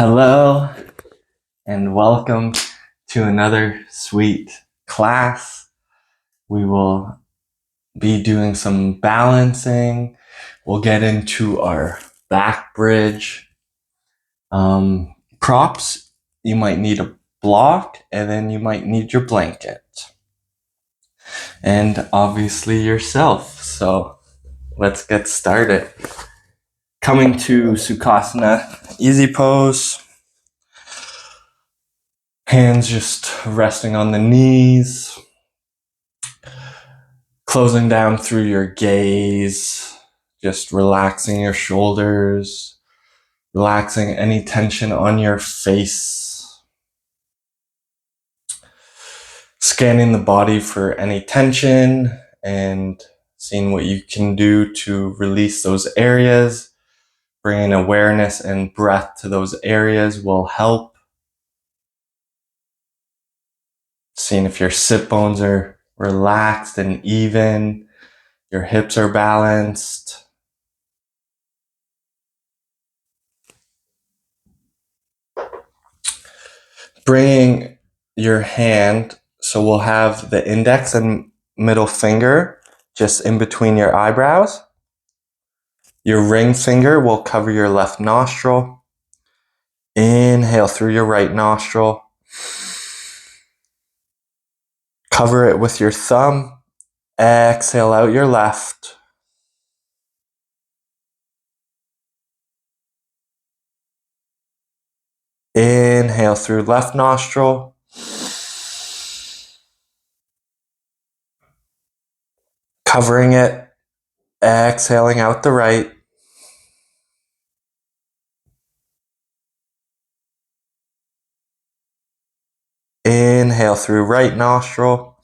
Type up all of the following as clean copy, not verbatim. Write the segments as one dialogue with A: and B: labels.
A: Hello and welcome to another sweet class. We will be doing some balancing. We'll get into our back bridge. Props, you might need a block and then you might need your blanket. And obviously yourself. So let's get started. Coming to Sukhasana, easy pose. Hands just resting on the knees. Closing down through your gaze. Just relaxing your shoulders. Relaxing any tension on your face. Scanning the body for any tension and seeing what you can do to release those areas. Bringing awareness and breath to those areas will help. Seeing if your sit bones are relaxed and even, your hips are balanced. Bringing your hand, so we'll have the index and middle finger just in between your eyebrows. Your ring finger will cover your left nostril. Inhale through your right nostril. Cover it with your thumb. Exhale out your left. Inhale through left nostril. Covering it. Exhaling out the right. Inhale through right nostril.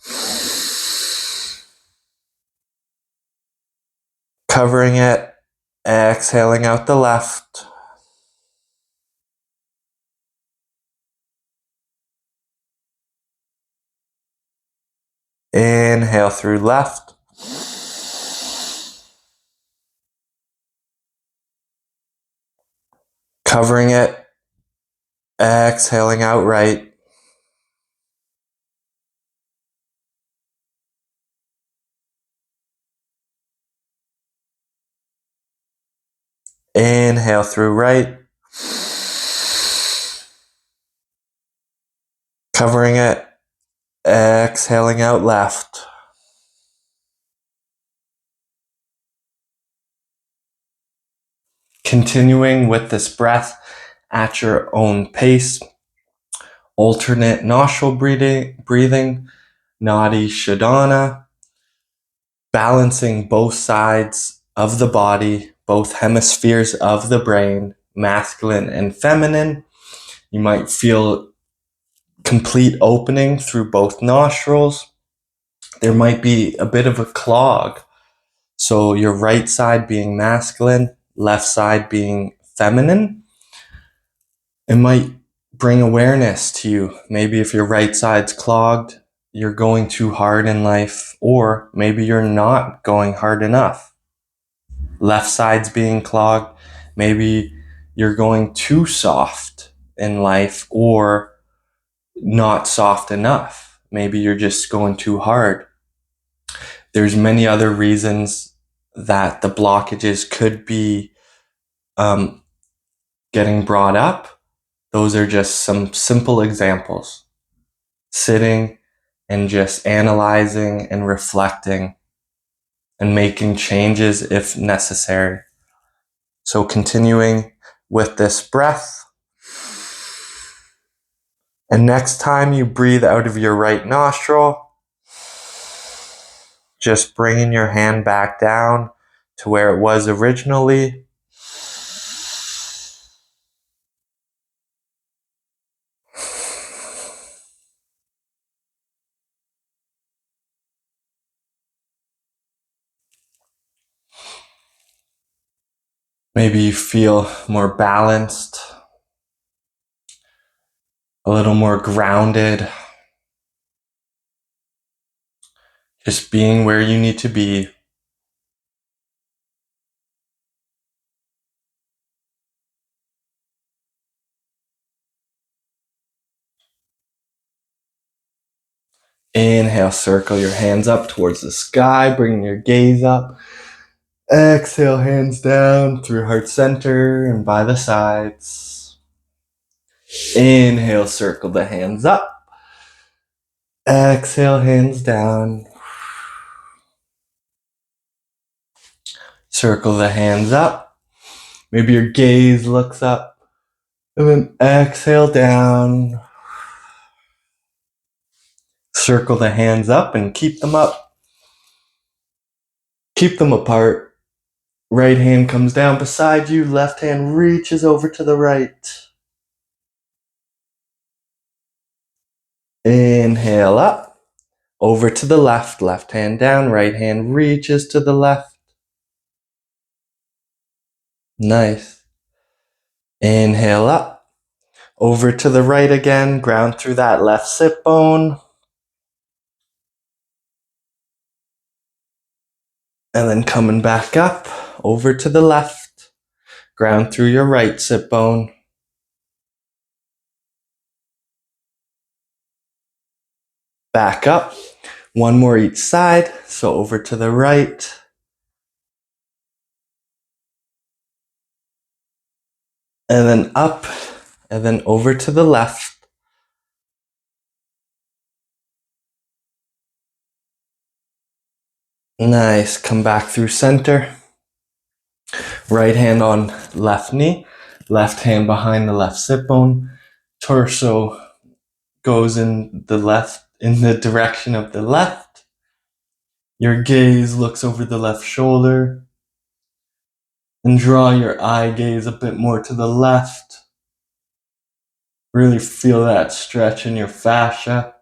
A: Covering it. Exhaling out the left. Inhale through left. Covering it. Exhaling out right. Inhale through right. Covering it. Exhaling out left. Continuing with this breath at your own pace. Alternate nostril breathing, Nadi Shodhana. Balancing both sides of the body, both hemispheres of the brain, masculine and feminine. You might feel complete opening through both nostrils. There might be a bit of a clog. So your right side being masculine, left side being feminine. It might bring awareness to you. Maybe if your right side's clogged, you're going too hard in life, or maybe you're not going hard enough. Left side's being clogged, maybe you're going too soft in life or not soft enough. Maybe you're just going too hard. There's many other reasons that the blockages could be getting brought up. Those are just some simple examples. Sitting and just analyzing and reflecting and making changes if necessary. So continuing with this breath. And next time you breathe out of your right nostril, just bringing your hand back down to where it was originally. Maybe you feel more balanced, a little more grounded, just being where you need to be. Inhale, circle your hands up towards the sky, bring your gaze up. Exhale, hands down through heart center and by the sides. Inhale, circle the hands up. Exhale, hands down. Circle the hands up. Maybe your gaze looks up. And then exhale down. Circle the hands up and keep them up. Keep them apart. Right hand comes down beside you. Left hand reaches over to the right. Inhale up. Over to the left. Left hand down. Right hand reaches to the left. Nice. Inhale up. Over to the right again. Ground through that left sit bone. And then coming back up. Over to the left. Ground through your right sit bone. Back up. One more each side. So over to the right. And then up. And then over to the left. Nice. Come back through center. Right hand on left knee. Left hand behind the left sit bone. Torso goes in the direction of the left. Your gaze looks over the left shoulder. And draw your eye gaze a bit more to the left. Really feel that stretch in your fascia.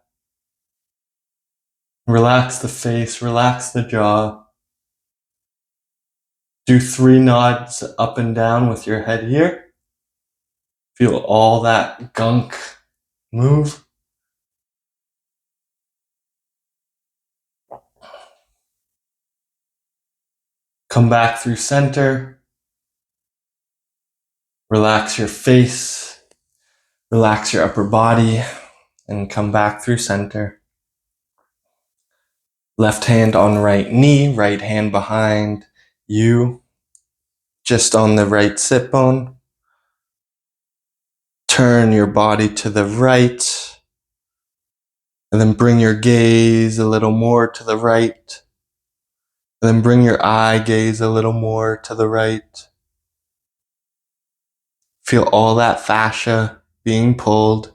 A: Relax the face, relax the jaw. Do 3 nods up and down with your head here. Feel all that gunk move. Come back through center. Relax your face. Relax your upper body. And come back through center. Left hand on right knee. Right hand behind you. Just on the right sit bone. Turn your body to the right. And then bring your gaze a little more to the right. And then bring your eye gaze a little more to the right. Feel all that fascia being pulled.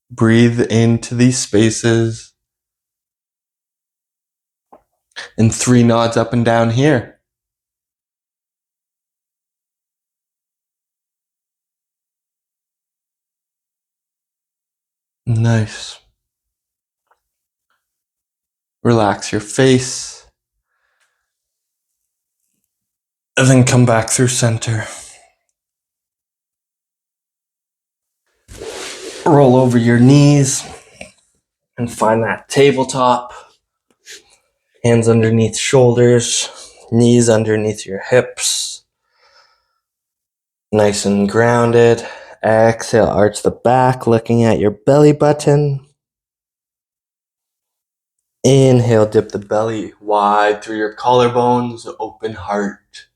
A: Breathe into these spaces. And 3 nods up and down here. Nice. Relax your face. And then come back through center. Roll over your knees and find that tabletop. Hands underneath shoulders, knees underneath your hips. Nice and grounded. Exhale, arch the back, looking at your belly button. Inhale, dip the belly wide through your collarbones, open heart.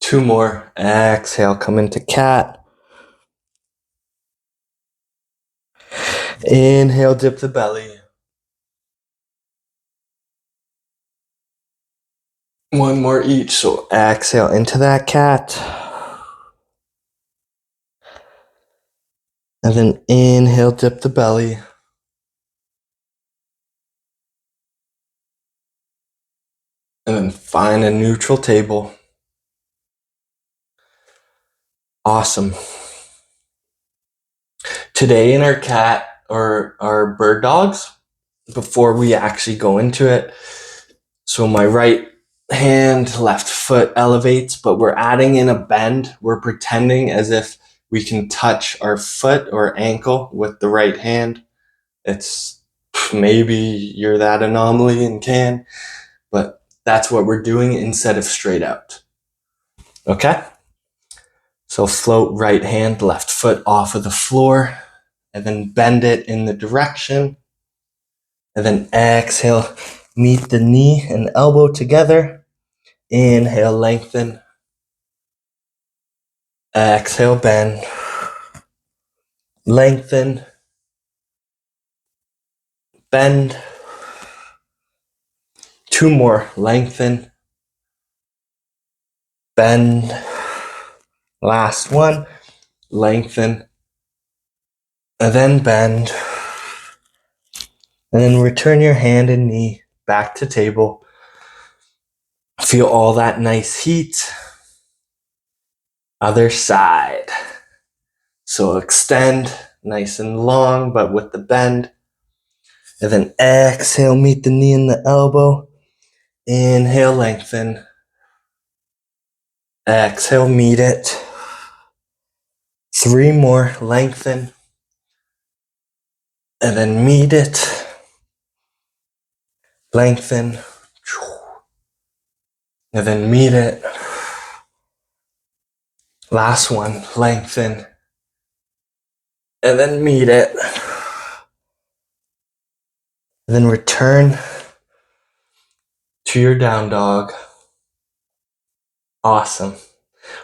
A: 2 more. Exhale, come into cat. Inhale, dip the belly. 1 more each. So exhale into that cat. And then inhale, dip the belly. And then find a neutral table. Awesome. Today in our cat or our bird dogs, before we actually go into it, so my right hand, left foot elevates, but we're adding in a bend. We're pretending as if we can touch our foot or ankle with the right hand. It's maybe you're that anomaly and can, but that's what we're doing instead of straight out. Okay? So float right hand, left foot off of the floor. and then bend it in the direction. And then exhale, meet the knee and elbow together. Inhale, lengthen. Exhale, bend. Lengthen. Bend. 2 more, lengthen. Bend. Last one, lengthen. And then bend. And then return your hand and knee back to table. Feel all that nice heat. Other side. So extend nice and long, but with the bend. And then exhale, meet the knee and the elbow. Inhale, lengthen. Exhale, meet it. 3 more, lengthen. And then meet it. Lengthen. And then meet it. Last one, lengthen. And then meet it. And then return to your down dog. Awesome.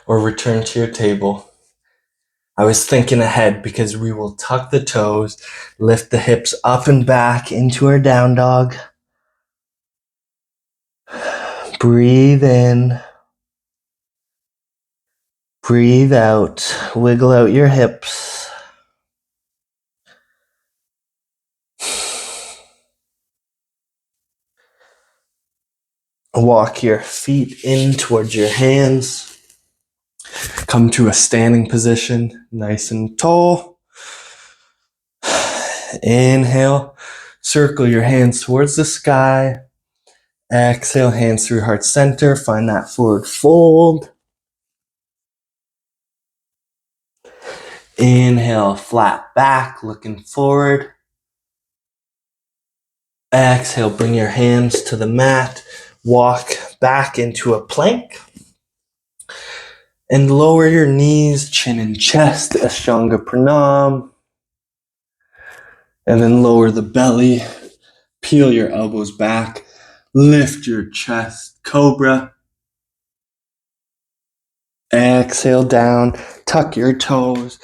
A: Or return to your table. I was thinking ahead because we will tuck the toes, lift the hips up and back into our down dog. Breathe in. Breathe out. Wiggle out your hips. Walk your feet in towards your hands. Come to a standing position, nice and tall. Inhale, circle your hands towards the sky. Exhale, hands through heart center. Find that forward fold. Inhale, flat back, looking forward. Exhale, bring your hands to the mat. Walk back into a plank. And lower your knees, chin and chest, Ashtanga Pranam. And then lower the belly. Peel your elbows back. Lift your chest, Cobra. Exhale down. Tuck your toes.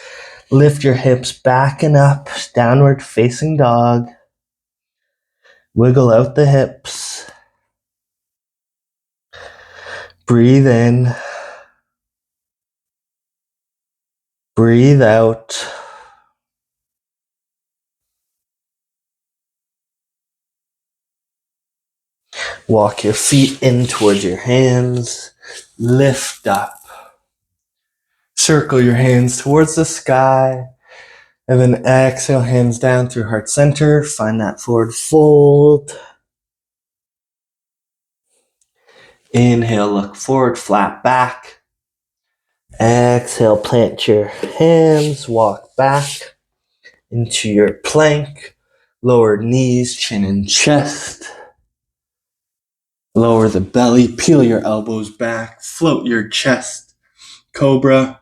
A: Lift your hips back and up. Downward facing dog. Wiggle out the hips. Breathe in. Breathe out. Walk your feet in towards your hands. Lift up. Circle your hands towards the sky. And then exhale, hands down through heart center. Find that forward fold. Inhale, look forward, flat back. Exhale, plant your hands, walk back into your plank. Lower knees, chin and chest. Lower the belly, peel your elbows back, float your chest, Cobra.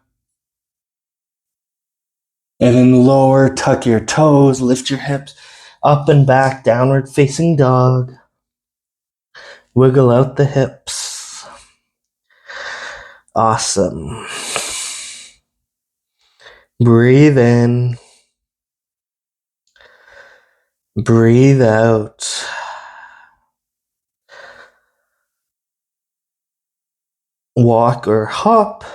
A: And then lower, tuck your toes, lift your hips up and back, downward facing dog. Wiggle out the hips. Awesome. Breathe in. Breathe out. Walk or hop.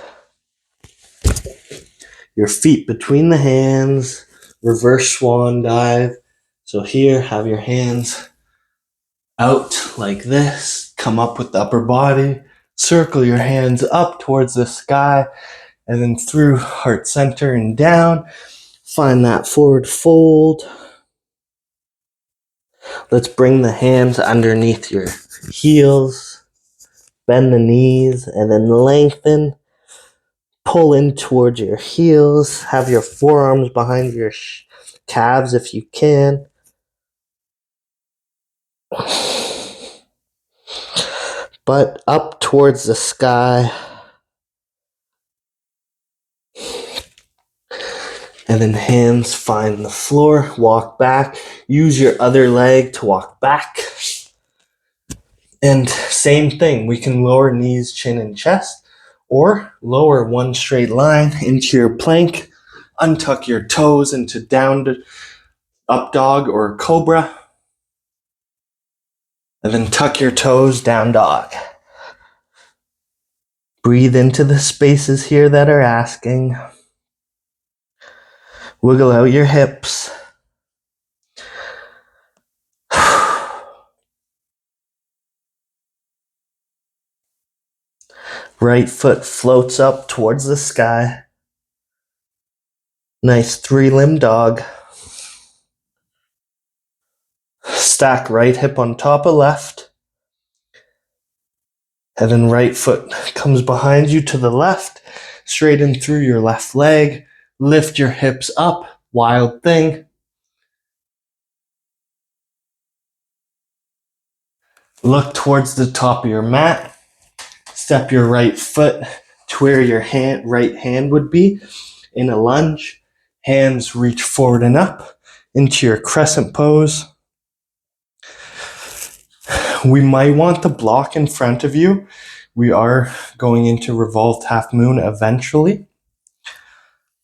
A: Your feet between the hands. Reverse swan dive. So here, have your hands out like this. Come up with the upper body. Circle your hands up towards the sky. And then through heart center and down. Find that forward fold. Let's bring the hands underneath your heels. Bend the knees and then lengthen. Pull in towards your heels. Have your forearms behind your calves if you can. Butt up towards the sky.
B: And then hands find the floor, walk back. Use your other leg to walk back. And same thing, we can lower knees, chin, and chest, or lower one straight line into your plank. Untuck your toes into down, up dog or cobra. And then tuck your toes, down dog. Breathe into the spaces here that are asking. Wiggle out your hips. Right foot floats up towards the sky. Nice 3-limb dog. Stack right hip on top of left. And then right foot comes behind you to the left. Straighten through your left leg. Lift your hips up. Wild thing. Look towards the top of your mat. Step your right foot to where your right hand would be in a lunge. Hands reach forward and up into your crescent pose. We might want the block in front of you. We are going into revolved half moon eventually.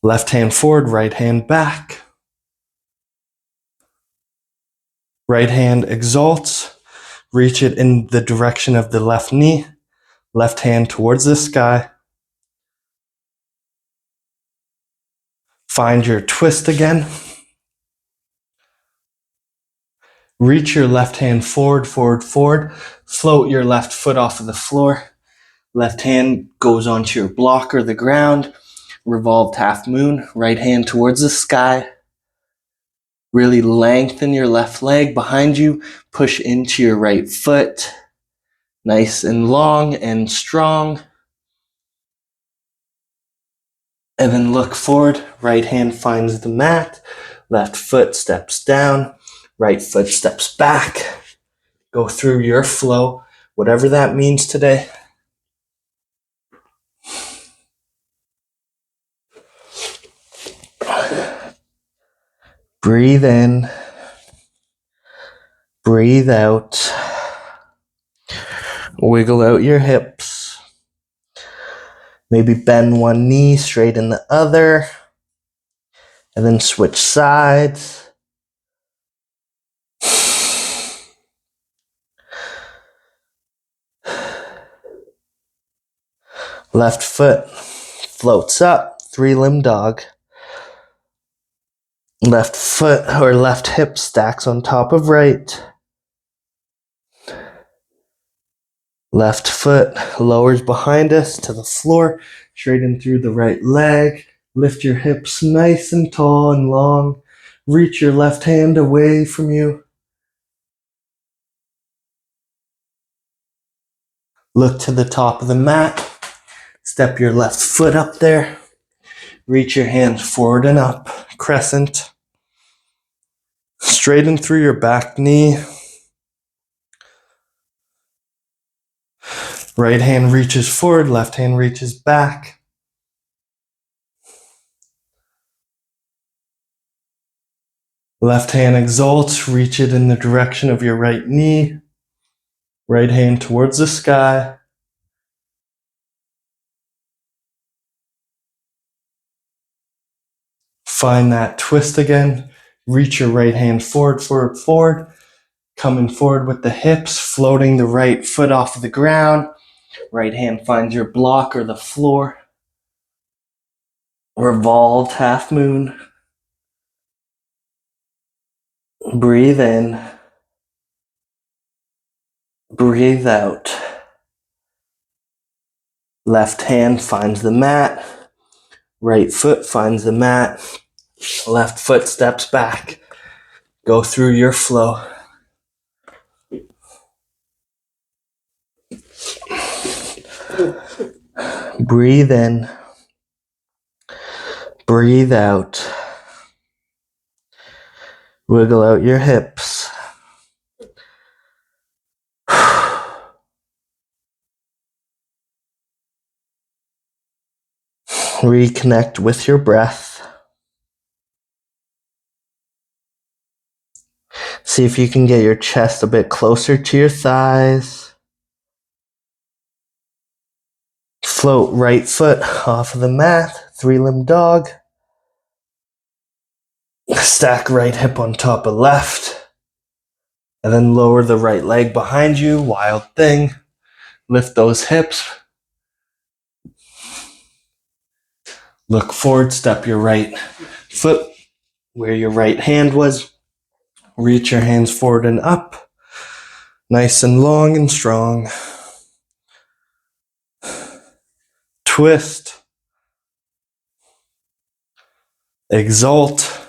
B: Left hand forward, right hand back. Right hand exalts. Reach it in the direction of the left knee. Left hand towards the sky. Find your twist again. Reach your left hand forward, forward, forward. Float your left foot off of the floor. Left hand goes onto your block or the ground. Revolved half moon. Right hand towards the sky. Really lengthen your left leg behind you. Push into your right foot. Nice and long and strong. And then look forward. Right hand finds the mat. Left foot steps down. Right foot steps back. Go through your flow, whatever that means today. Breathe in. Breathe out. Wiggle out your hips. Maybe bend one knee, straighten the other. And then switch sides. Left foot floats up, 3-limb dog. Left foot or left hip stacks on top of right. Left foot lowers behind us to the floor, straighten through the right leg. Lift your hips nice and tall and long. Reach your left hand away from you. Look to the top of the mat. Step your left foot up there. Reach your hands forward and up. Crescent. Straighten through your back knee. Right hand reaches forward, left hand reaches back. Left hand exalts, reach it in the direction of your right knee. Right hand towards the sky. Find that twist again. Reach your right hand forward, forward, forward. Coming forward with the hips, floating the right foot off of the ground. Right hand finds your block or the floor. Revolved half moon. Breathe in. Breathe out. Left hand finds the mat. Right foot finds the mat. Left foot steps back. Go through your flow. Breathe in. Breathe out. Wiggle out your hips. Reconnect with your breath. See if you can get your chest a bit closer to your thighs. Float right foot off of the mat, 3-limb dog. Stack right hip on top of left. And then lower the right leg behind you, wild thing. Lift those hips. Look forward, step your right foot where your right hand was. Reach your hands forward and up. Nice and long and strong. Twist. Exalt.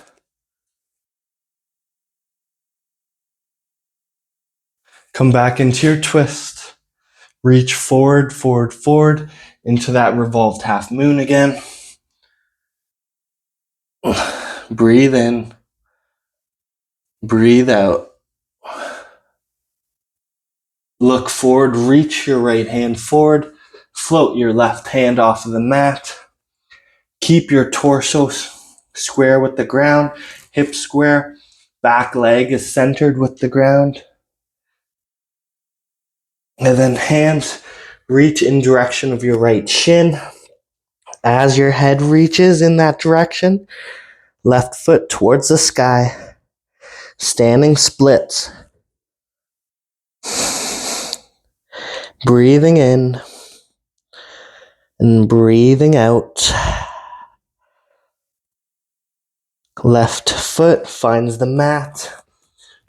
B: Come back into your twist. Reach forward, forward, forward into that revolved half moon again. Breathe in. Breathe out. Look forward, reach your right hand forward. Float your left hand off of the mat. Keep your torso square with the ground, hips square. Back leg is centered with the ground. And then hands reach in direction of your right shin. As your head reaches in that direction, left foot towards the sky. Standing splits. Breathing in and breathing out. Left foot finds the mat.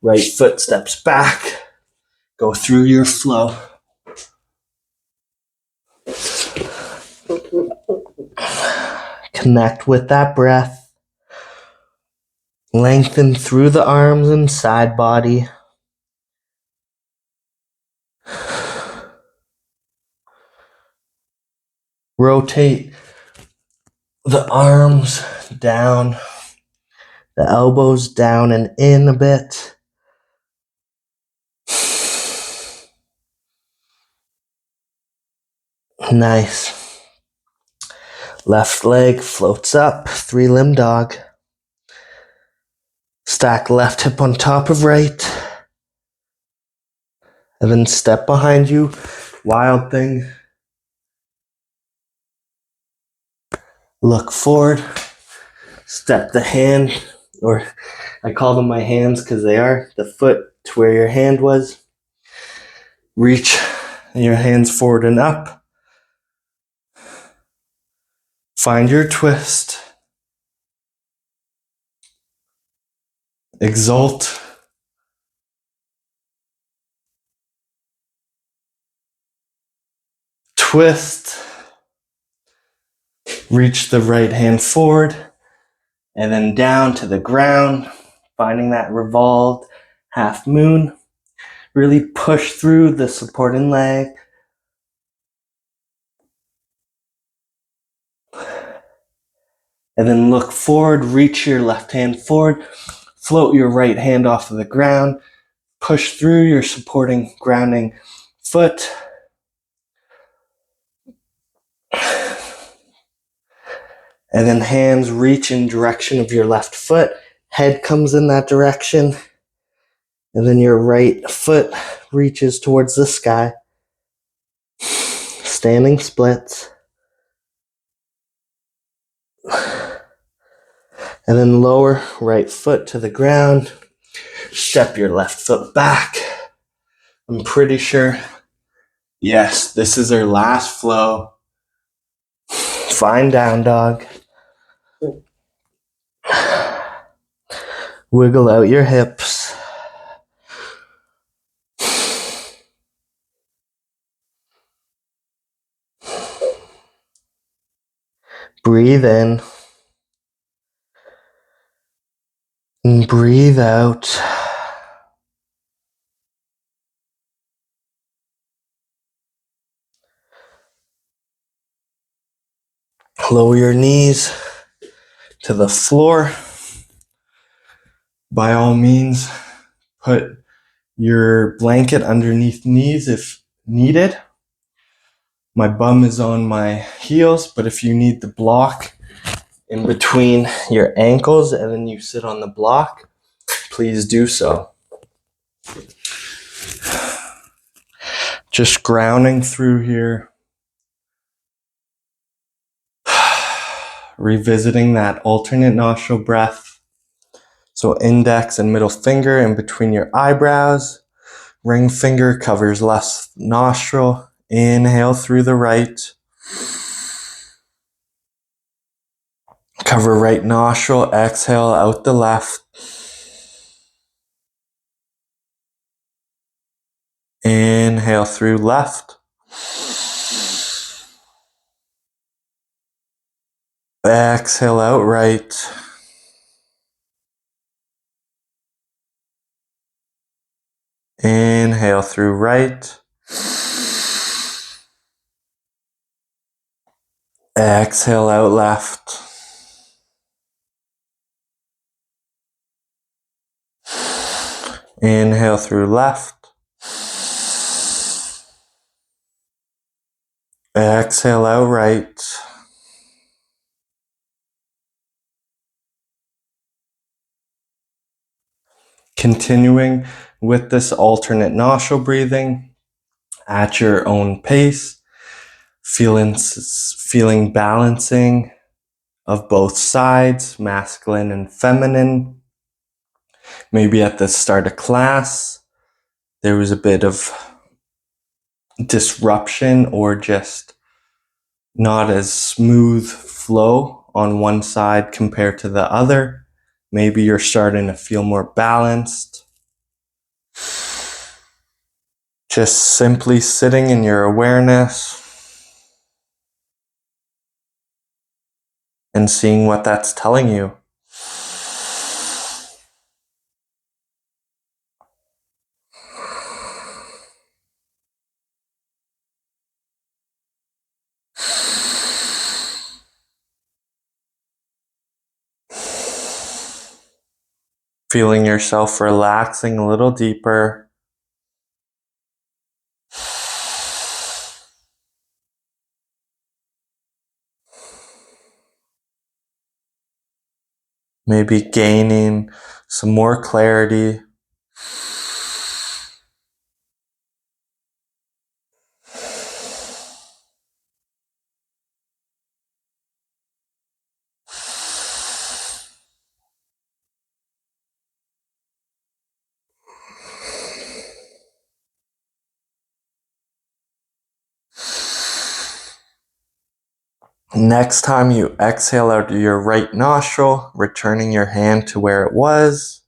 B: Right foot steps back. Go through your flow. Connect with that breath. Lengthen through the arms and side body. Rotate the arms down, the elbows down and in a bit. Nice. Left leg floats up, 3-limb dog. Stack left hip on top of right. And then step behind you, wild thing. Look forward, step the hand, or I call them my hands because they are, the foot to where your hand was. Reach your hands forward and up. Find your twist. Exalt. Twist. Reach the right hand forward and then down to the ground, finding that revolved half moon. Really push through the supporting leg. And then look forward, reach your left hand forward, float your right hand off of the ground, push through your supporting grounding foot. And then hands reach in direction of your left foot. Head comes in that direction. And then your right foot reaches towards the sky. Standing splits. And then lower right foot to the ground. Step your left foot back. I'm pretty sure, yes, this is our last flow. Fine down dog. Wiggle out your hips. Breathe in. And breathe out. Lower your knees to the floor. By all means, put your blanket underneath knees if needed. My bum is on my heels, but if you need the block in between your ankles and then you sit on the block, please do so.
A: Just grounding through here. Revisiting that alternate nostril breath. So index and middle finger in between your eyebrows. Ring finger covers left nostril. Inhale through the right. Cover right nostril. Exhale out the left. Inhale through left. Exhale out right. Inhale through right. Exhale out left. Inhale through left. Exhale out right. Continuing with this alternate nostril breathing at your own pace, feeling balancing of both sides, masculine and feminine. Maybe at the start of class, there was a bit of disruption or just not as smooth flow on one side compared to the other. Maybe you're starting to feel more balanced. Just simply sitting in your awareness and seeing what that's telling you. Feeling yourself relaxing a little deeper. Maybe gaining some more clarity. Next time you exhale out your right nostril, returning your hand to where it was.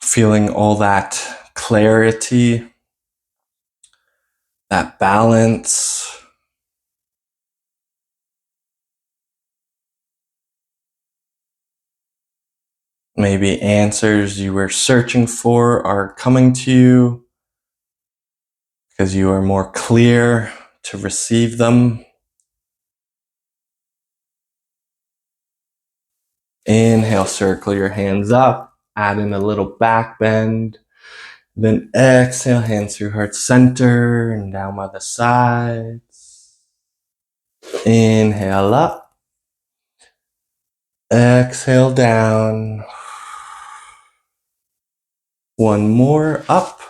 A: Feeling all that clarity, that balance. Maybe answers you were searching for are coming to you because you are more clear to receive them. Inhale, circle your hands up, add in a little back bend. Then exhale, hands through heart center and down by the sides. Inhale up. Exhale down. One more up.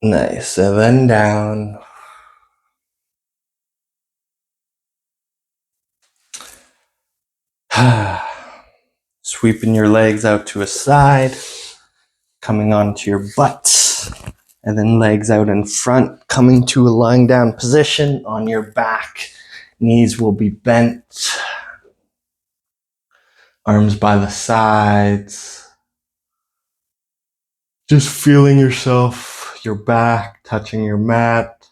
A: Nice. And then down. Sweeping your legs out to a side. Coming onto your butt. And then legs out in front. Coming to a lying down position on your back. Knees will be bent. Arms by the sides. Just feeling yourself, your back touching your mat.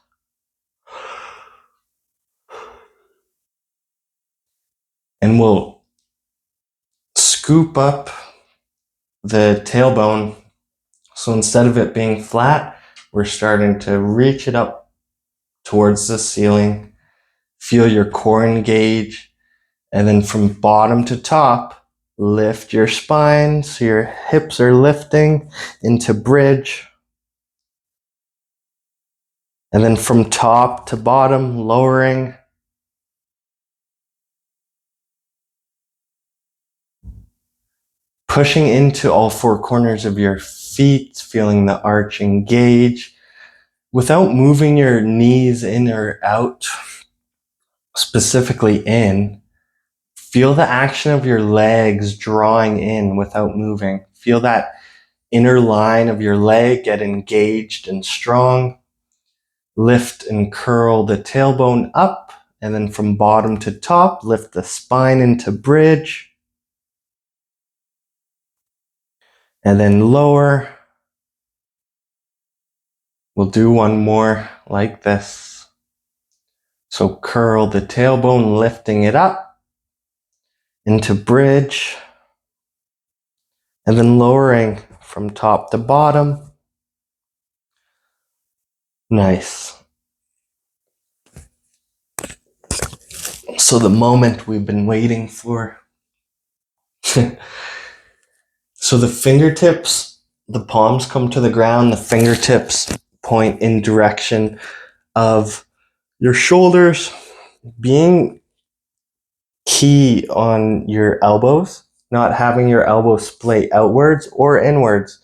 A: And we'll scoop up the tailbone. So instead of it being flat, we're starting to reach it up towards the ceiling. Feel your core engage. And then from bottom to top,
B: Lift your spine so your hips are lifting into bridge. And then from top to bottom, lowering. Pushing into all four corners of your feet, feeling the arch engage without moving your knees in or out, specifically in. Feel the action of your legs drawing in without moving. Feel that inner line of your leg get engaged and strong. Lift and curl the tailbone up, and then from bottom to top, lift the spine into bridge. And then lower. We'll do one more like this. So curl the tailbone, lifting it up into bridge. And then lowering from top to bottom. Nice. So the moment we've been waiting for. So the fingertips, the palms come to the ground, the fingertips point in direction of your shoulders, being key on your elbows, not having your elbows splay outwards or inwards.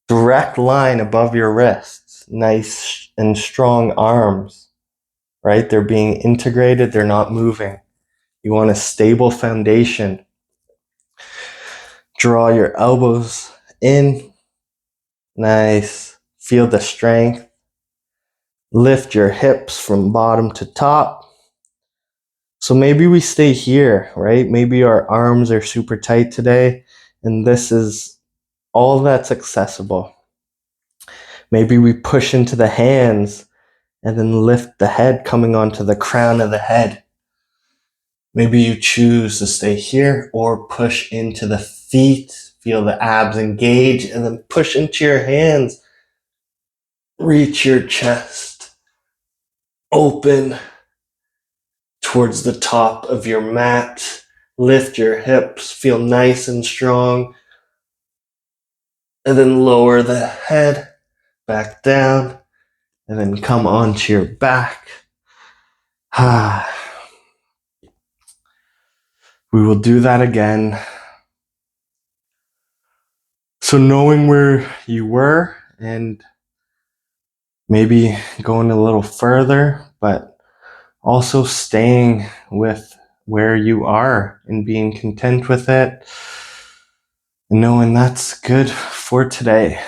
B: Direct line above your wrists, nice and strong arms, right? They're being integrated, they're not moving. You want a stable foundation. Draw your elbows in. Nice. Feel the strength. Lift your hips from bottom to top. So maybe we stay here, right? Maybe our arms are super tight today, and this is all that's accessible. Maybe we push into the hands and then lift the head coming onto the crown of the head. Maybe you choose to stay here or push into the feet, feel the abs engage, and then push into your hands. Reach your chest open towards the top of your mat. Lift your hips, feel nice and strong. And then lower the head back down, and then come onto your back. We will do that again. So knowing where you were and maybe going a little further, but also staying with where you are and being content with it, and knowing that's good for today.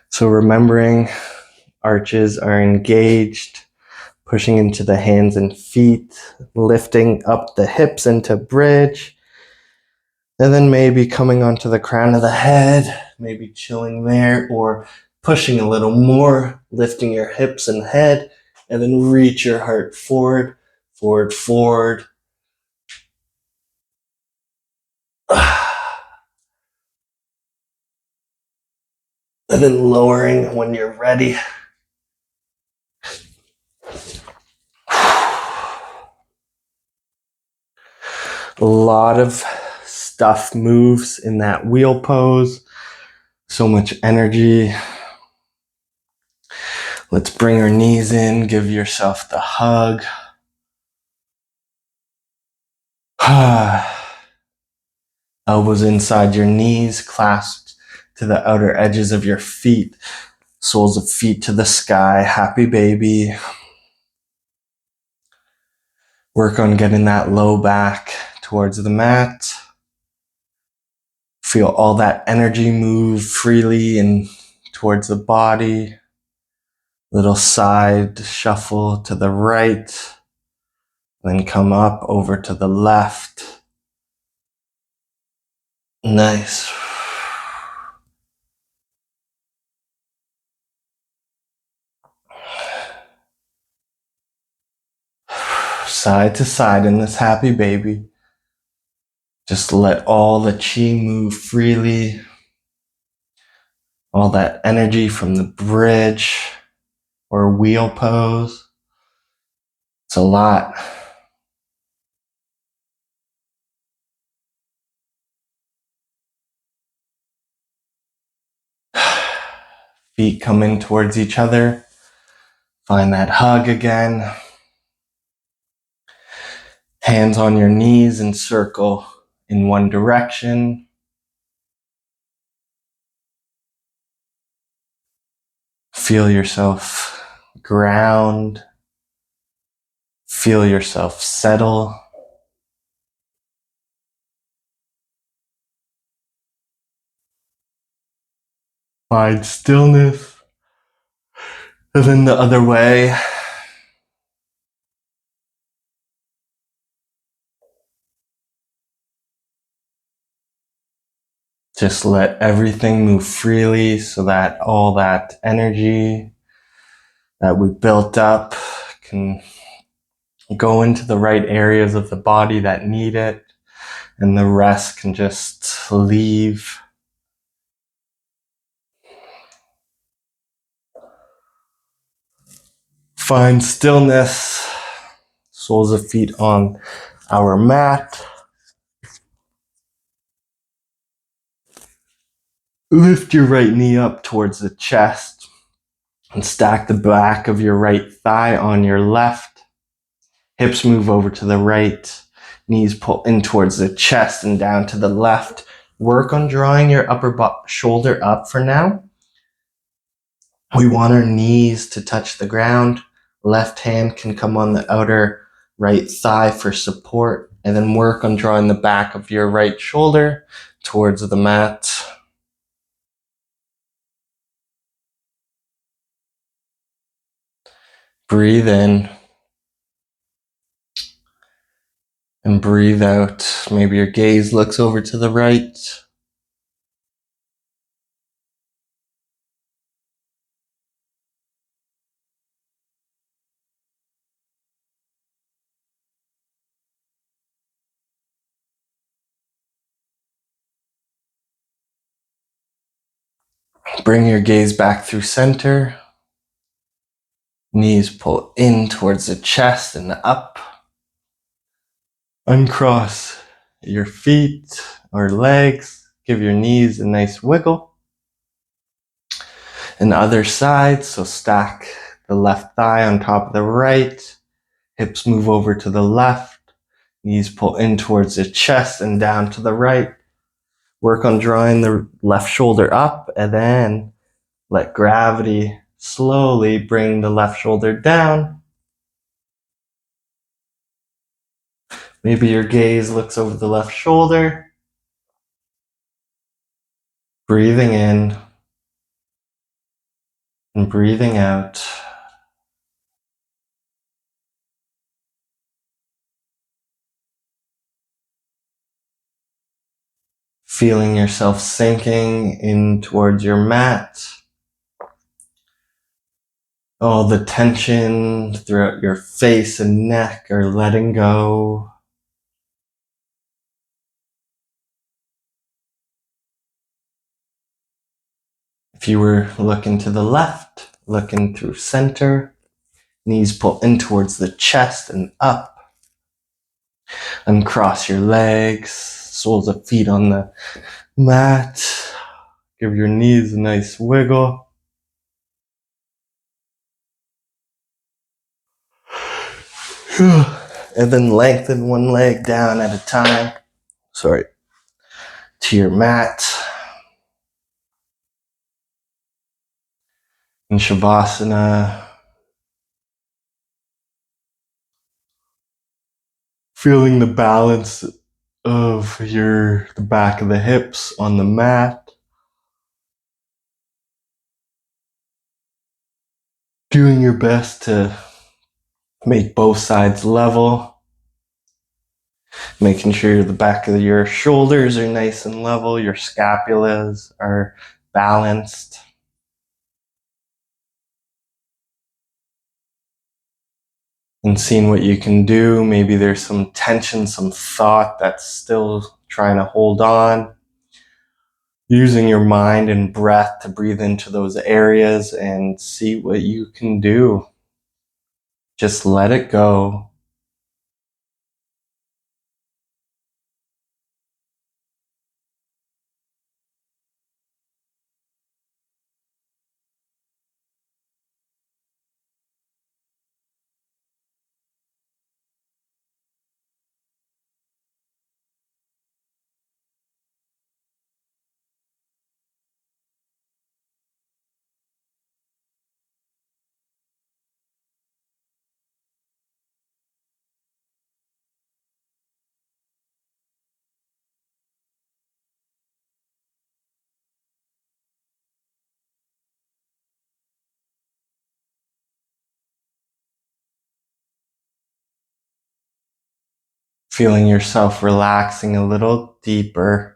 B: So remembering arches are engaged, pushing into the hands and feet, lifting up the hips into bridge, and then maybe coming onto the crown of the head, maybe chilling there, or pushing a little more, lifting your hips and head, and then reach your heart forward, forward, forward. And then lowering when you're ready. A lot of stuff moves in that wheel pose. So much energy. Let's bring our knees in. Give yourself the hug. Elbows inside your knees, clasped to the outer edges of your feet. Soles of feet to the sky. Happy baby. Work on getting that low back towards the mat. Feel all that energy move freely and towards the body. Little side shuffle to the right. Then come up over to the left. Nice. Side to side in this happy baby. Just let all the chi move freely. All that energy from the bridge or wheel pose. It's a lot. Feet come in towards each other. Find that hug again. Hands on your knees and circle in one direction. Feel yourself ground. Feel yourself settle. Find stillness. And then the other way. Just let everything move freely so that all that energy that we built up can go into the right areas of the body that need it, and the rest can just leave. Find stillness, soles of feet on our mat. Lift your right knee up towards the chest and stack the back of your right thigh on your left. Hips move over to the right. Knees pull in towards the chest and down to the left. Work on drawing your upper shoulder up for now. We want our knees to touch the ground. Left hand can come on the outer right thigh for support, and then work on drawing the back of your right shoulder towards the mat. Breathe in and breathe out. Maybe your gaze looks over to the right. Bring your gaze back through center. Knees pull in towards the chest and up. Uncross your feet or legs. Give your knees a nice wiggle. And other side, so stack the left thigh on top of the right. Hips move over to the left. Knees pull in towards the chest and down to the right. Work on drawing the left shoulder up, and then let gravity slowly bring the left shoulder down. Maybe your gaze looks over the left shoulder. Breathing in and breathing out. Feeling yourself sinking in towards your mat. All the tension throughout your face and neck are letting go. If you were looking to the left, looking through center, knees pull in towards the chest and up. Uncross your legs, soles of feet on the mat. Give your knees a nice wiggle. And then lengthen one leg down at a time. To your mat. In Shavasana. Feeling the balance of the back of the hips on the mat. Doing your best to make both sides level. Making sure the back of your shoulders are nice and level, your scapulas are balanced. And seeing what you can do. Maybe there's some tension, some thought that's still trying to hold on. Using your mind and breath to breathe into those areas and see what you can do. Just let it go.
A: Feeling yourself relaxing a little deeper.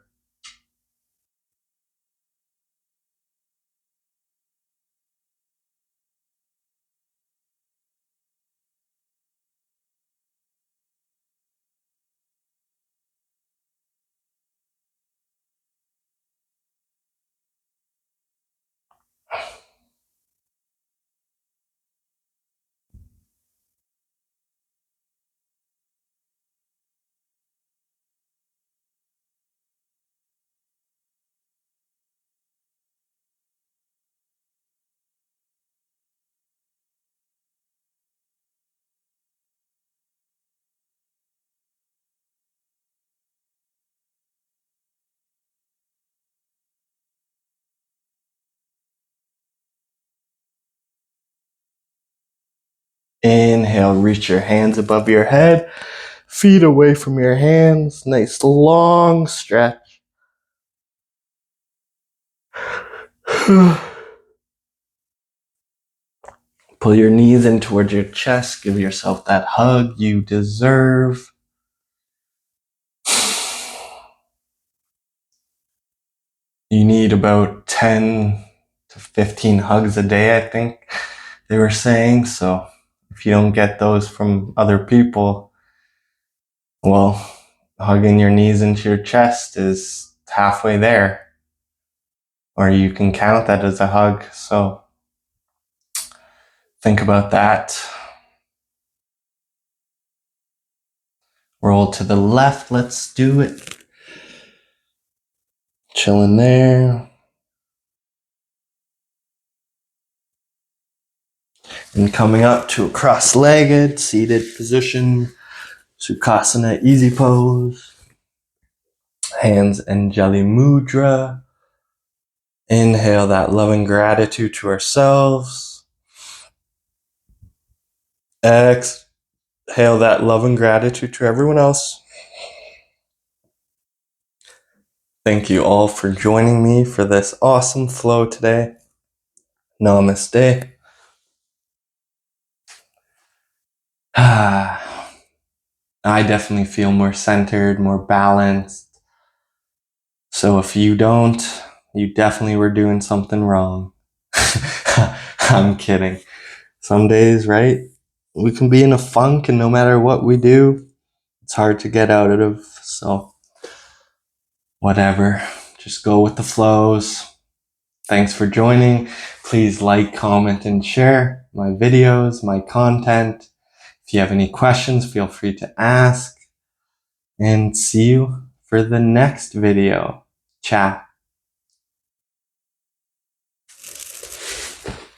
A: Inhale, reach your hands above your head, feet away from your hands. Nice long stretch. Pull your knees in towards your chest. Give yourself that hug you deserve. You need about 10 to 15 hugs a day, I think they were saying. So if you don't get those from other people, well, hugging your knees into your chest is halfway there. Or you can count that as a hug. So think about that. Roll to the left. Let's do it. Chilling there. And coming up to a cross-legged, seated position. Sukhasana, easy pose. Hands Anjali Mudra. Inhale that loving gratitude to ourselves. Exhale that loving gratitude to everyone else. Thank you all for joining me for this awesome flow today. Namaste. I definitely feel more centered, more balanced. So if you don't, you definitely were doing something wrong. I'm kidding. Some days, right? We can be in a funk, and no matter what we do, it's hard to get out of. So whatever, just go with the flows. Thanks for joining. Please like, comment, and share my videos, my content. If you have any questions, feel free to ask. And see you for the next video. Chat.